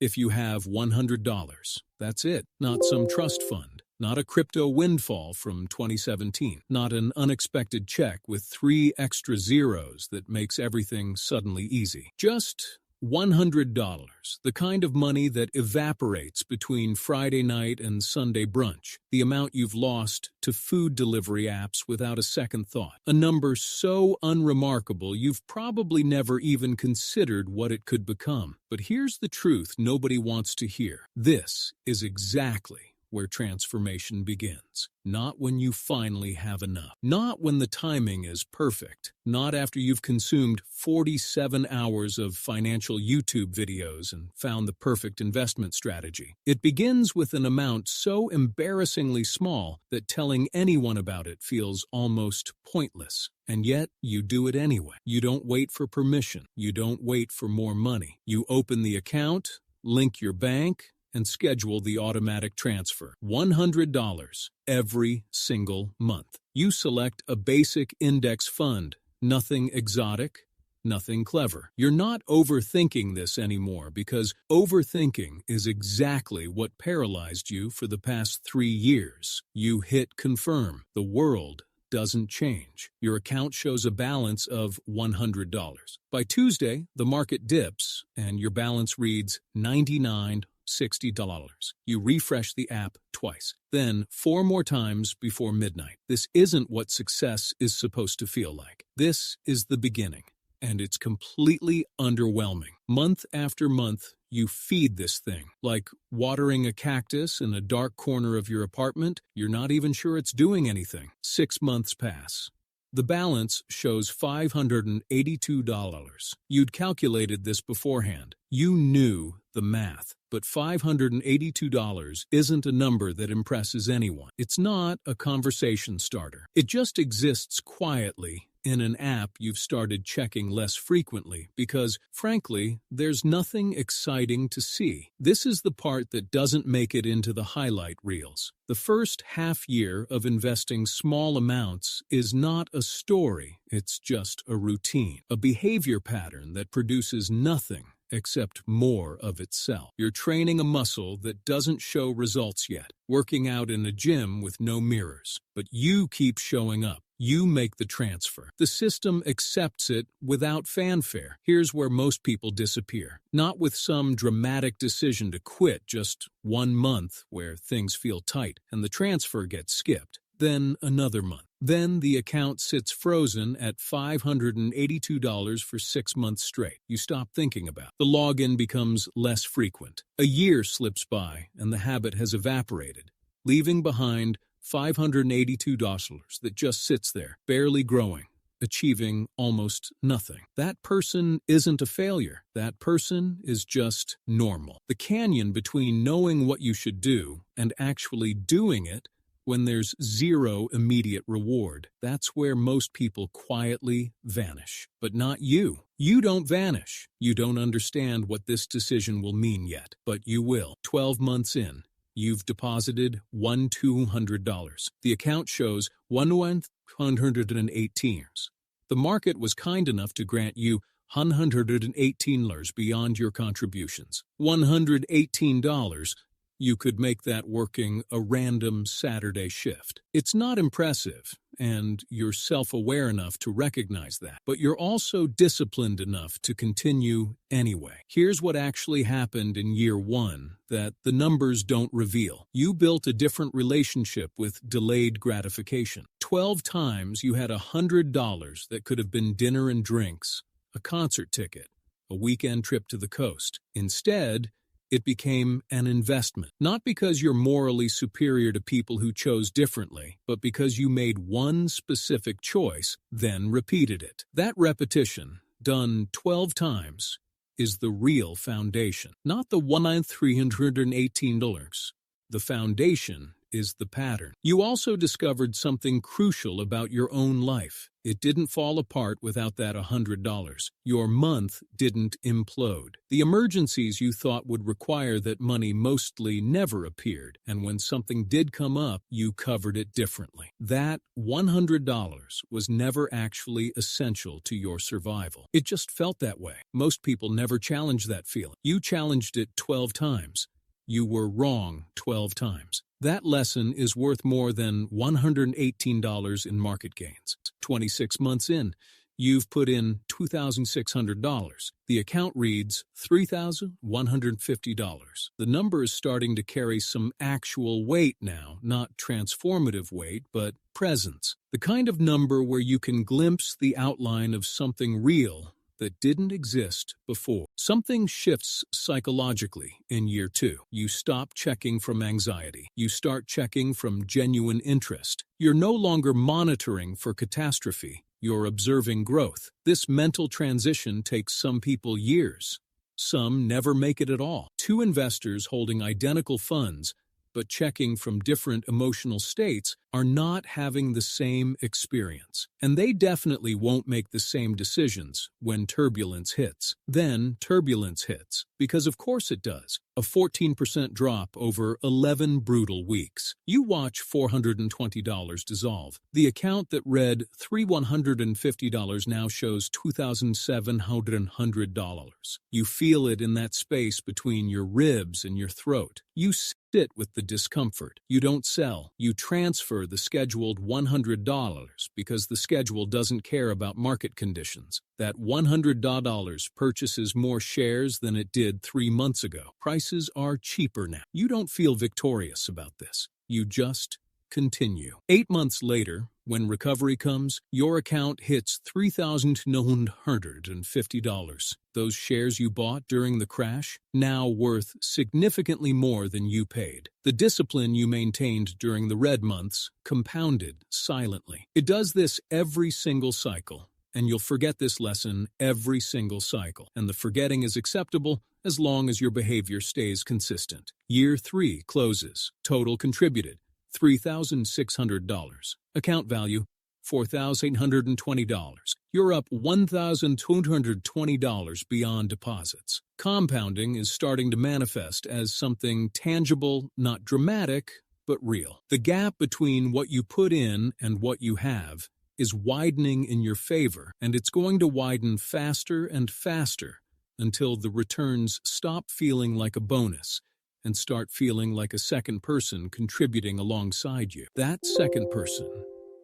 If you have $100, that's it. Not some trust fund. Not a crypto windfall from 2017. Not an unexpected check with 3 extra zeros that makes everything suddenly easy. Just $100, the kind of money that evaporates between Friday night and Sunday brunch, the amount you've lost to food delivery apps without a second thought. A number so unremarkable you've probably never even considered what it could become. But here's the truth nobody wants to hear. This is exactly where transformation begins. Not when you finally have enough. Not when the timing is perfect. Not after you've consumed 47 hours of financial YouTube videos and found the perfect investment strategy. It begins with an amount so embarrassingly small that telling anyone about it feels almost pointless. And yet, you do it anyway. You don't wait for permission. You don't wait for more money. You open the account, link your bank, and schedule the automatic transfer. $100 every single month. You select a basic index fund. Nothing exotic, nothing clever. You're not overthinking this anymore because overthinking is exactly what paralyzed you for the past 3 years. You hit confirm. The world doesn't change. Your account shows a balance of $100. By Tuesday, the market dips and your balance reads $99. $60. You refresh the app twice, then 4 more times before midnight. This isn't what success is supposed to feel like. This is the beginning, and it's completely underwhelming. Month after month, you feed this thing. Like watering a cactus in a dark corner of your apartment, you're not even sure it's doing anything. 6 months pass. The balance shows $582. You'd calculated this beforehand. You knew the math. But $582 isn't a number that impresses anyone. It's not a conversation starter. It just exists quietly in an app you've started checking less frequently because, frankly, there's nothing exciting to see. This is the part that doesn't make it into the highlight reels. The first half year of investing small amounts is not a story, it's just a routine, a behavior pattern that produces nothing except more of itself. You're training a muscle that doesn't show results yet, working out in a gym with no mirrors. But you keep showing up. You make the transfer. The system accepts it without fanfare. Here's where most people disappear. Not with some dramatic decision to quit, just 1 month where things feel tight and the transfer gets skipped. Then another month. Then the account sits frozen at $582 for 6 months straight. You stop thinking about it. The login becomes less frequent. A year slips by and the habit has evaporated, leaving behind $582 that just sits there, barely growing, achieving almost nothing. That person isn't a failure. That person is just normal. The canyon between knowing what you should do and actually doing it when there's zero immediate reward, that's where most people quietly vanish. But not you. You don't vanish. You don't understand what this decision will mean yet, but you will. 12 months in, you've deposited $200. The account shows $118. The market was kind enough to grant you $118 beyond your contributions. $118. You could make that working a random Saturday shift. It's not impressive, and you're self-aware enough to recognize that, but you're also disciplined enough to continue anyway. Here's what actually happened in year 1 that the numbers don't reveal. You built a different relationship with delayed gratification. 12 times you had $100 that could have been dinner and drinks, a concert ticket, a weekend trip to the coast. Instead, it became an investment, not because you're morally superior to people who chose differently, but because you made one specific choice, then repeated it. That repetition, done 12 times, is the real foundation, not the $1,318. The foundation is the pattern. You also discovered something crucial about your own life. It didn't fall apart without that $100. Your month didn't implode. The emergencies you thought would require that money mostly never appeared, and when something did come up, you covered it differently. That $100 was never actually essential to your survival. It just felt that way. Most people never challenge that feeling. You challenged it 12 times. You were wrong 12 times. That lesson is worth more than $118 in market gains. 26 months in, you've put in $2,600. The account reads $3,150. The number is starting to carry some actual weight now, not transformative weight, but presence. The kind of number where you can glimpse the outline of something real that didn't exist before. Something shifts psychologically in year 2. You stop checking from anxiety. You start checking from genuine interest. You're no longer monitoring for catastrophe. You're observing growth. This mental transition takes some people years. Some never make it at all. 2 investors holding identical funds but checking from different emotional states are not having the same experience. And they definitely won't make the same decisions when turbulence hits. Then turbulence hits, because of course it does. A 14% drop over 11 brutal weeks. You watch $420 dissolve. The account that read $3,150 now shows $2,700. You feel it in that space between your ribs and your throat. You sit with the discomfort. You don't sell. You transfer the scheduled $100 because the schedule doesn't care about market conditions. That $100 purchases more shares than it did 3 months ago. Prices are cheaper now. You don't feel victorious about this. You just continue. 8 months later, when recovery comes, your account hits $3,950. Those shares you bought during the crash, now worth significantly more than you paid. The discipline you maintained during the red months compounded silently. It does this every single cycle, and you'll forget this lesson every single cycle. And the forgetting is acceptable as long as your behavior stays consistent. Year 3 closes. Total contributed $3,600. Account value, $4,820. You're up $1,220 beyond deposits. Compounding is starting to manifest as something tangible, not dramatic, but real. The gap between what you put in and what you have is widening in your favor, and it's going to widen faster and faster until the returns stop feeling like a bonus and start feeling like a second person contributing alongside you. That second person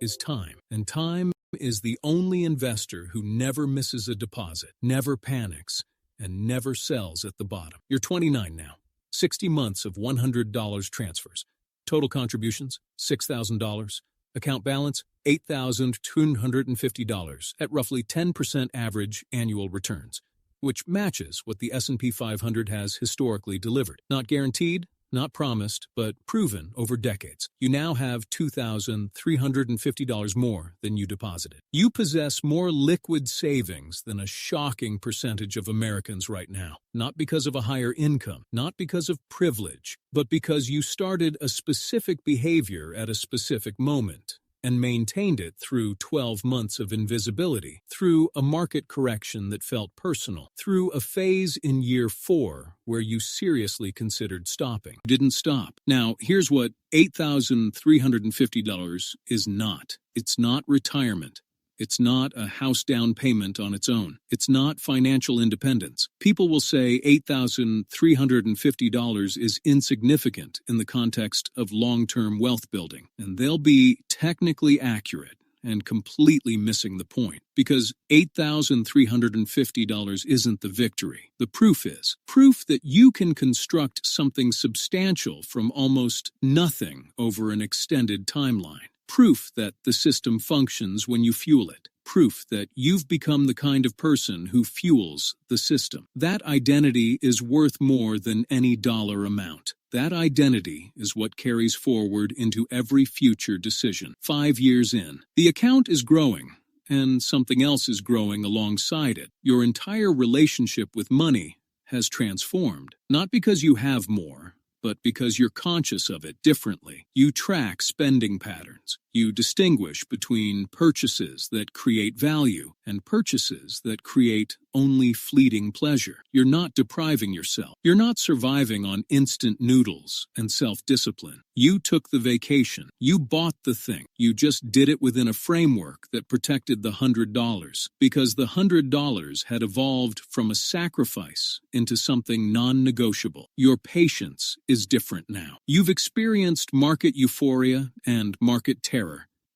is time, and time is the only investor who never misses a deposit, never panics, and never sells at the bottom. You're 29 now. 60 months of $100 transfers. Total contributions, $6,000. Account balance, $8,250 at roughly 10% average annual returns, which matches what the S&P 500 has historically delivered. Not guaranteed, not promised, but proven over decades. You now have $2,350 more than you deposited. You possess more liquid savings than a shocking percentage of Americans right now. Not because of a higher income, not because of privilege, but because you started a specific behavior at a specific moment and maintained it through 12 months of invisibility, through a market correction that felt personal, through a phase in year 4 where you seriously considered stopping. You didn't stop. Now, here's what $8,350 is not. It's not retirement. It's not a house down payment on its own. It's not financial independence. People will say $8,350 is insignificant in the context of long-term wealth building, and they'll be technically accurate and completely missing the point, because $8,350 isn't the victory. The proof is proof that you can construct something substantial from almost nothing over an extended timeline. Proof that the system functions when you fuel it. Proof that you've become the kind of person who fuels the system. That identity is worth more than any dollar amount. That identity is what carries forward into every future decision. 5 years in, the account is growing, and something else is growing alongside it. Your entire relationship with money has transformed, not because you have more, but because you're conscious of it differently. You track spending patterns. You distinguish between purchases that create value and purchases that create only fleeting pleasure. You're not depriving yourself. You're not surviving on instant noodles and self-discipline. You took the vacation. You bought the thing. You just did it within a framework that protected the $100, because the $100 had evolved from a sacrifice into something non-negotiable. Your patience is different now. You've experienced market euphoria and market terror,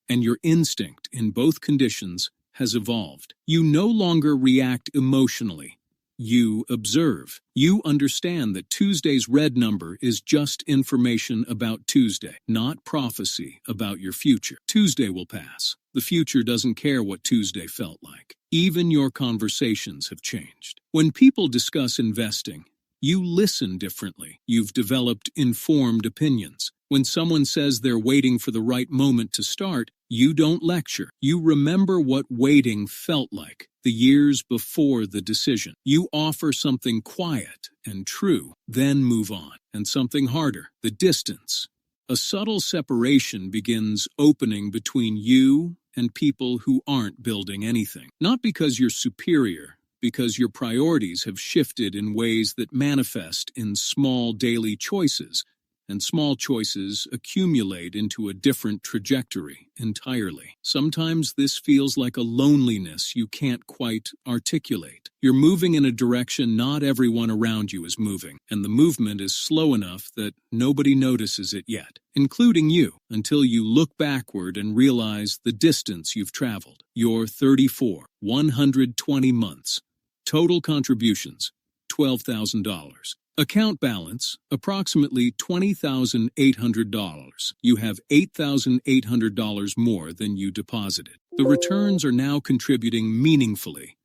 and your instinct in both conditions has evolved. You no longer react emotionally. You observe. You understand that Tuesday's red number is just information about Tuesday, not prophecy about your future. Tuesday will pass. The future doesn't care what Tuesday felt like. Even your conversations have changed. When people discuss investing, you listen differently. You've developed informed opinions. When someone says they're waiting for the right moment to start, you don't lecture. You remember what waiting felt like the years before the decision. You offer something quiet and true, then move on. And something harder, the distance. A subtle separation begins opening between you and people who aren't building anything. Not because you're superior, because your priorities have shifted in ways that manifest in small daily choices, and small choices accumulate into a different trajectory entirely. Sometimes this feels like a loneliness you can't quite articulate. You're moving in a direction not everyone around you is moving, and the movement is slow enough that nobody notices it yet, including you, until you look backward and realize the distance you've traveled. You're 34, 120 months. Total contributions, $12,000. Account balance, approximately $20,800. You have $8,800 more than you deposited. The returns are now contributing meaningfully.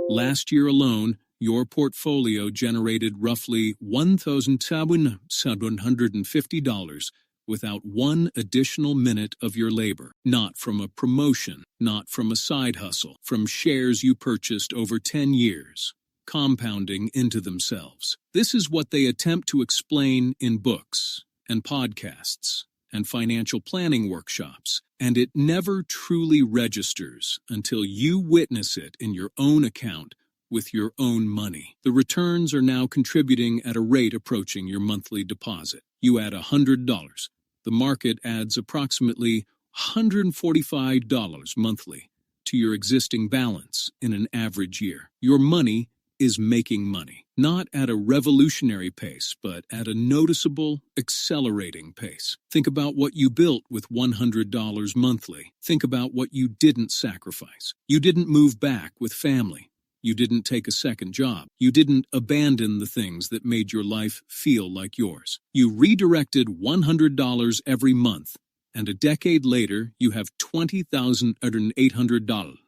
Last year alone, your portfolio generated roughly $1,750 without one additional minute of your labor. Not from a promotion, not from a side hustle, from shares you purchased over 10 years. Compounding into themselves. This is what they attempt to explain in books and podcasts and financial planning workshops, and it never truly registers until you witness it in your own account with your own money. The returns are now contributing at a rate approaching your monthly deposit. You add $100. The market adds approximately $145 monthly to your existing balance in an average year. Your money is making money, not at a revolutionary pace, but at a noticeable, accelerating pace. Think about what you built with $100 monthly. Think about what you didn't sacrifice. You didn't move back with family. You didn't take a second job. You didn't abandon the things that made your life feel like yours. You redirected $100 every month, and a decade later, you have $20,800.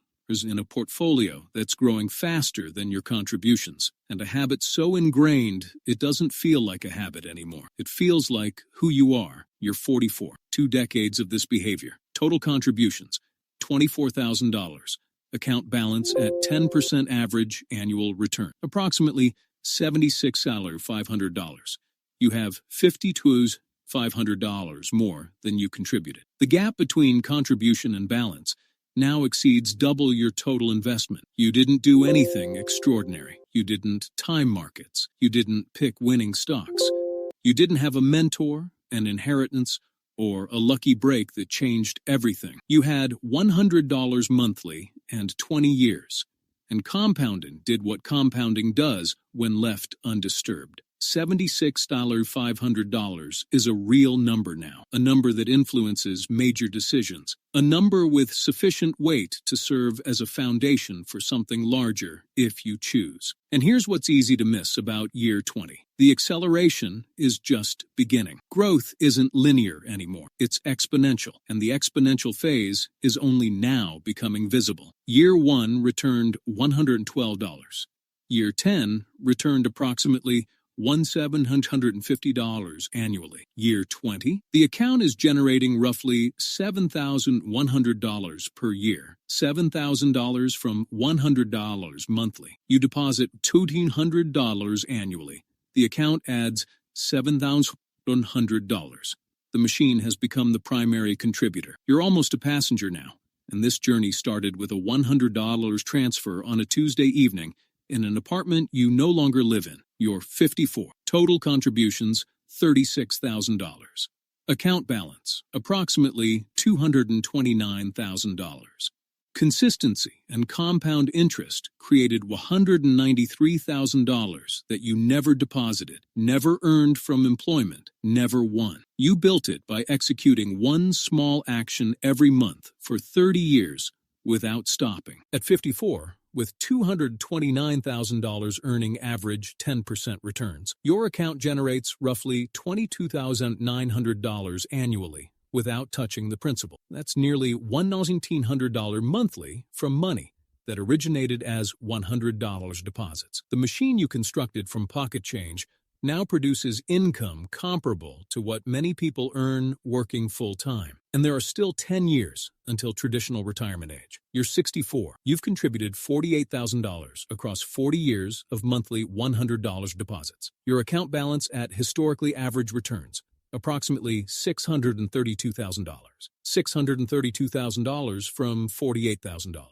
In a portfolio that's growing faster than your contributions, and a habit so ingrained it doesn't feel like a habit anymore. It feels like who you are. You're 44. 2 decades of this behavior. Total contributions, $24,000. Account balance at 10% average annual return, approximately $76,500. You have $52,500 more than you contributed. The gap between contribution and balance now exceeds double your total investment. You didn't do anything extraordinary. You didn't time markets. You didn't pick winning stocks. You didn't have a mentor, an inheritance, or a lucky break that changed everything. You had $100 monthly and 20 years. And compounding did what compounding does when left undisturbed. $76,500 is a real number now, a number that influences major decisions, a number with sufficient weight to serve as a foundation for something larger if you choose. And here's what's easy to miss about year 20. The acceleration is just beginning. Growth isn't linear anymore. It's exponential, and the exponential phase is only now becoming visible. Year 1 returned $112. Year 10 returned approximately $1,750 annually. Year 20, the account is generating roughly $7,100 per year, $7,000 from $100 monthly. You deposit $1,200 annually. The account adds $7,000 $100. The machine has become the primary contributor. You're almost a passenger now, and this journey started with a $100 transfer on a Tuesday evening in an apartment you no longer live in. You're 54. Total contributions, $36,000. Account balance, approximately $229,000. Consistency and compound interest created $193,000 that you never deposited, never earned from employment, never won. You built it by executing one small action every month for 30 years without stopping. At 54, with $229,000 earning average 10% returns, your account generates roughly $22,900 annually without touching the principal. That's nearly $1,900 monthly from money that originated as $100 deposits. The machine you constructed from pocket change now produces income comparable to what many people earn working full-time. And there are still 10 years until traditional retirement age. You're 64. You've contributed $48,000 across 40 years of monthly $100 deposits. Your account balance at historically average returns, approximately $632,000. $632,000 from $48,000.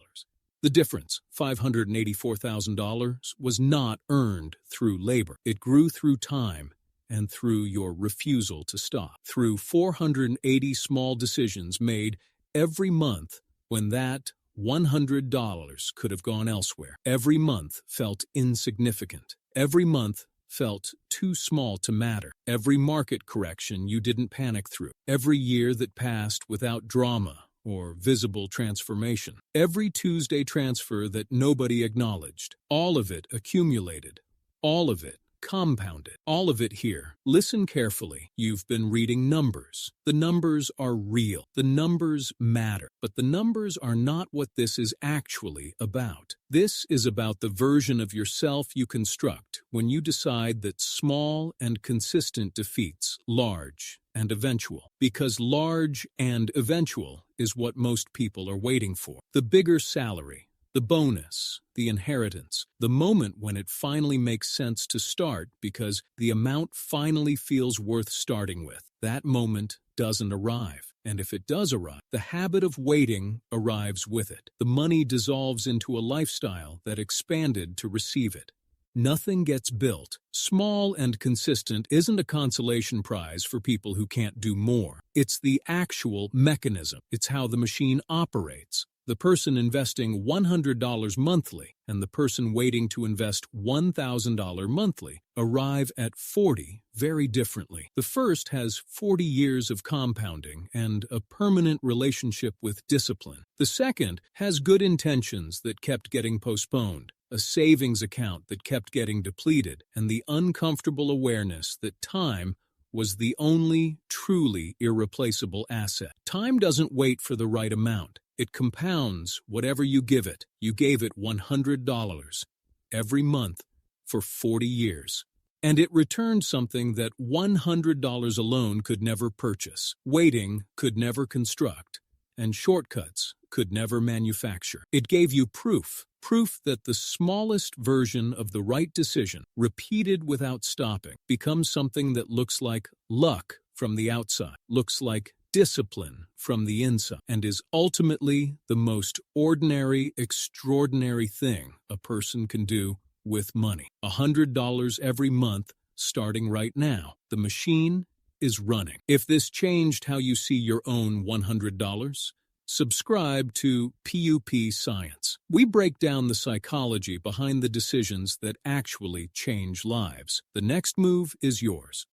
The difference, $584,000, was not earned through labor. It grew through time and through your refusal to stop. Through 480 small decisions made every month when that $100 could have gone elsewhere. Every month felt insignificant. Every month felt too small to matter. Every market correction you didn't panic through. Every year that passed without drama or visible transformation. Every Tuesday transfer that nobody acknowledged. All of it accumulated. All of it compounded. All of it here. Listen carefully. You've been reading numbers. The numbers are real. The numbers matter. But the numbers are not what this is actually about. This is about the version of yourself you construct when you decide that small and consistent defeats, large and eventual. Because large and eventual is what most people are waiting for. The bigger salary, the bonus, the inheritance, the moment when it finally makes sense to start because the amount finally feels worth starting with. That moment doesn't arrive. And if it does arrive, the habit of waiting arrives with it. The money dissolves into a lifestyle that expanded to receive it. Nothing gets built. Small and consistent isn't a consolation prize for people who can't do more. It's the actual mechanism. It's how the machine operates. The person investing $100 monthly and the person waiting to invest $1,000 monthly arrive at 40 very differently. The first has 40 years of compounding and a permanent relationship with discipline. The second has good intentions that kept getting postponed, a savings account that kept getting depleted, and the uncomfortable awareness that time was the only truly irreplaceable asset. Time doesn't wait for the right amount. It compounds whatever you give it. You gave it $100 every month for 40 years. And it returned something that $100 alone could never purchase, waiting could never construct, and shortcuts could never manufacture. It gave you proof that the smallest version of the right decision, repeated without stopping, becomes something that looks like luck from the outside, looks like discipline from the inside, and is ultimately the most ordinary, extraordinary thing a person can do with money. $100 every month, starting right now. The machine is running. If this changed how you see your own $100, subscribe to PUP Science. We break down the psychology behind the decisions that actually change lives. The next move is yours.